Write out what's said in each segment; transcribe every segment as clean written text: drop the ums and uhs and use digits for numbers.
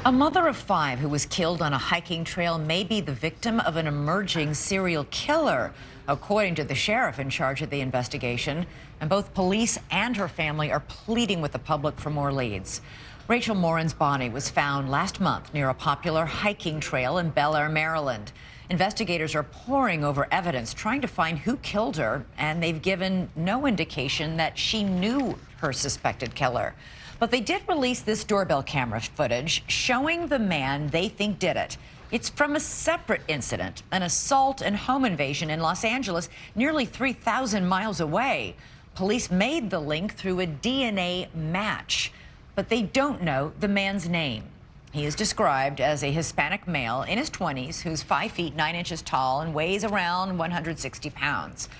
A mother of 5 who was killed on a hiking trail may be the victim of an emerging serial killer, according to the sheriff in charge of the investigation. And both police and her family are pleading with the public for more leads. Rachel Morin's body was found last month near a popular hiking trail in Bel Air, Maryland. Investigators are poring over evidence, trying to find who killed her, and they've given no indication that she knew her suspected killer. But they did release this doorbell camera footage showing the man they think did it. It's from a separate incident, an assault and home invasion in Los Angeles, nearly 3,000 miles away. Police made the link through a DNA match, but they don't know the man's name. He is described as a Hispanic male in his 20s who's 5 feet 9 inches tall and weighs around 160 pounds.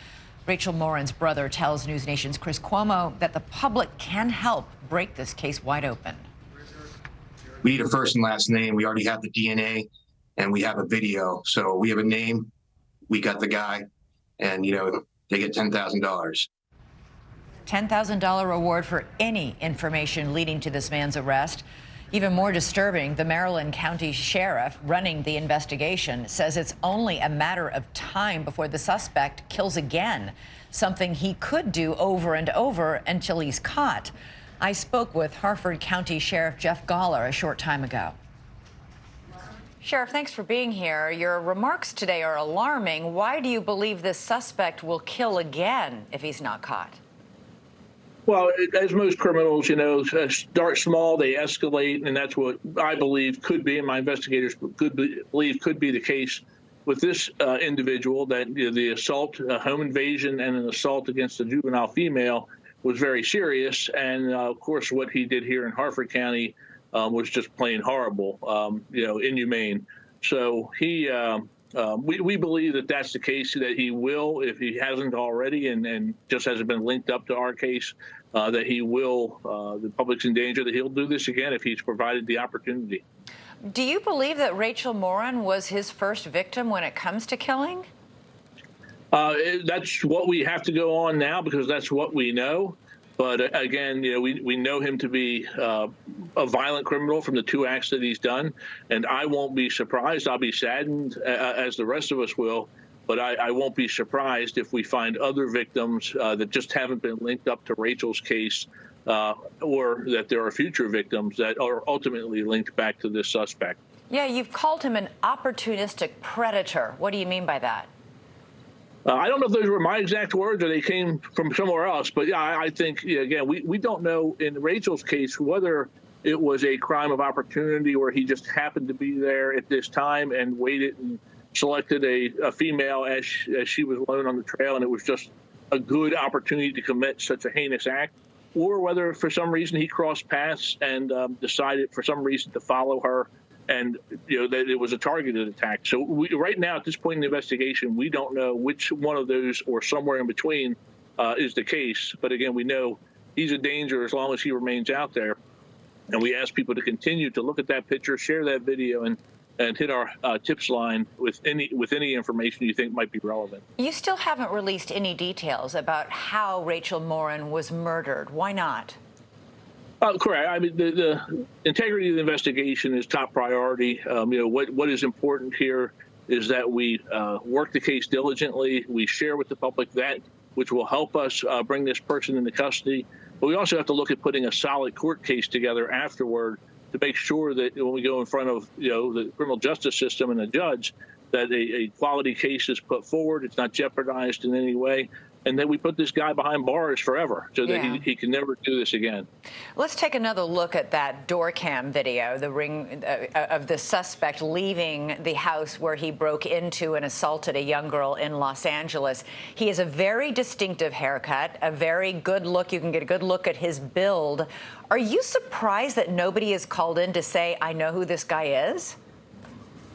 Rachel Morin's brother tells NewsNation's Chris Cuomo that the public can help break this case wide open. We need a first and last name. We already have the DNA and we have a video. So we have a name, we got the guy, and, they get $10,000. $10,000 reward for any information leading to this man's arrest. Even more disturbing, the Maryland County Sheriff running the investigation says it's only a matter of time before the suspect kills again, something he could do over and over until he's caught. I spoke with Harford County Sheriff Jeff Gawler a short time ago. Sheriff, thanks for being here. Your remarks today are alarming. Why do you believe this suspect will kill again if he's not caught? Well, as most criminals, start small, they escalate, and that's what I believe could be, and my investigators believe could be the case with this individual, that the assault, home invasion, and an assault against a juvenile female was very serious. And, of course, what he did here in Harford County was just plain horrible, inhumane. So we believe that that's the case, that he will, if he hasn't already and just hasn't been linked up to our case, that he will, the public's in danger, that he'll do this again if he's provided the opportunity. Do you believe that Rachel Morin was his first victim when it comes to killing? That's what we have to go on now, because that's what we know. But again, we know him to be a violent criminal from the 2 acts that he's done, and I won't be surprised. I'll be saddened, as the rest of us will, but I won't be surprised if we find other victims that just haven't been linked up to Rachel's case, or that there are future victims that are ultimately linked back to this suspect. Yeah, you've called him an opportunistic predator. What do you mean by that? I don't know if those were my exact words or they came from somewhere else, but yeah, I think, again, we don't know in Rachel's case whether it was a crime of opportunity or he just happened to be there at this time and waited and selected a female as she was alone on the trail, and it was just a good opportunity to commit such a heinous act, or whether for some reason he crossed paths and decided for some reason to follow her, and that it was a targeted attack. So right now, at this point in the investigation, we don't know which one of those or somewhere in between is the case. But again, we know he's a danger as long as he remains out there. And we ask people to continue to look at that picture, share that video, and hit our tips line with any information you think might be relevant. You still haven't released any details about how Rachel Morin was murdered. Why not? Correct. I mean, the integrity of the investigation is top priority. What is important here is that we work the case diligently. We share with the public that which will help us bring this person into custody. But we also have to look at putting a solid court case together afterward to make sure that when we go in front of the criminal justice system and the judge, that a quality case is put forward. It's not jeopardized in any way. And then we put this guy behind bars forever so that he can never do this again. Let's take another look at that door cam video, the ring of the suspect leaving the house where he broke into and assaulted a young girl in Los Angeles. He has a very distinctive haircut, a very good look. You can get a good look at his build. Are you surprised that nobody is called in to say, I know who this guy is?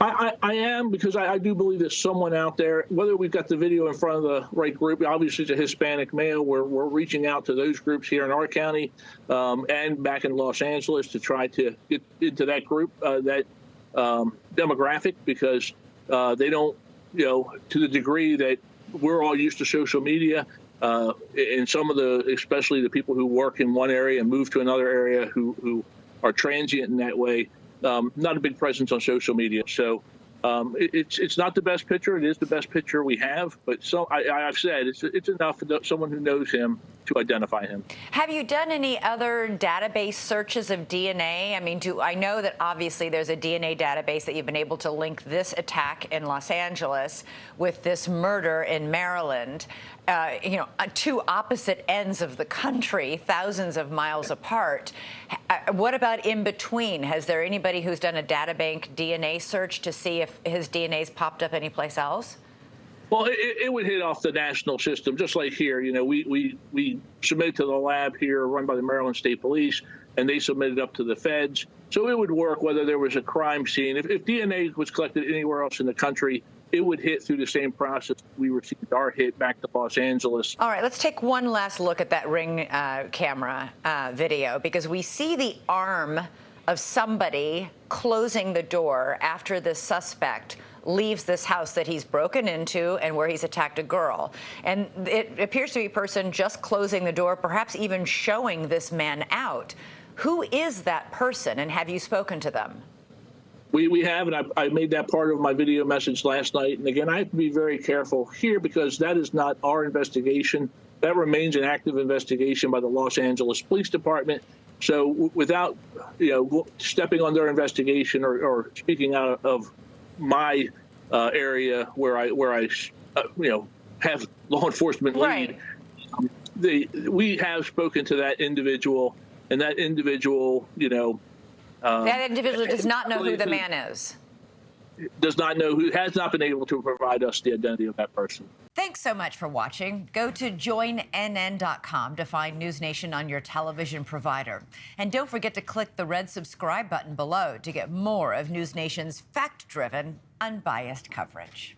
I am, because I do believe there's someone out there, whether we've got the video in front of the right group. Obviously, it's a Hispanic male. We're reaching out to those groups here in our county and back in Los Angeles to try to get into that group, that demographic, because they don't, to the degree that we're all used to social media, and some of especially the people who work in one area and move to another area who are transient in that way, not a big presence on social media. So it's not the best picture. It is the best picture we have, but so I've said it's enough for someone who knows him to identify him. Have you done any other database searches of DNA? I mean, I know that obviously there's a DNA database that you've been able to link this attack in Los Angeles with this murder in Maryland. Two opposite ends of the country, thousands of miles apart. What about in between? Has there anybody who's done a databank DNA search to see if his DNA's popped up anyplace else? Well, it would hit off the national system, just like here. We submitted to the lab here run by the Maryland State Police, and they submitted up to the feds. So it would work whether there was a crime scene. If DNA was collected anywhere else in the country, it would hit through the same process we received our hit back to Los Angeles. All right, let's take one last look at that Ring camera video, because we see the arm of somebody closing the door after this suspect leaves this house that he's broken into and where he's attacked a girl. And it appears to be a person just closing the door, perhaps even showing this man out. Who is that person, and have you spoken to them? We have, and I made that part of my video message last night. And again, I have to be very careful here because that is not our investigation. That remains an active investigation by the Los Angeles Police Department. So without, stepping on their investigation or speaking out of my area where I have law enforcement lead, we have spoken to that individual, and that individual, that individual does not know who the man is. Does not know who, has not been able to provide us the identity of that person. Thanks so much for watching. Go to joinnn.com to find NewsNation on your television provider. And don't forget to click the red subscribe button below to get more of NewsNation's fact-driven, unbiased coverage.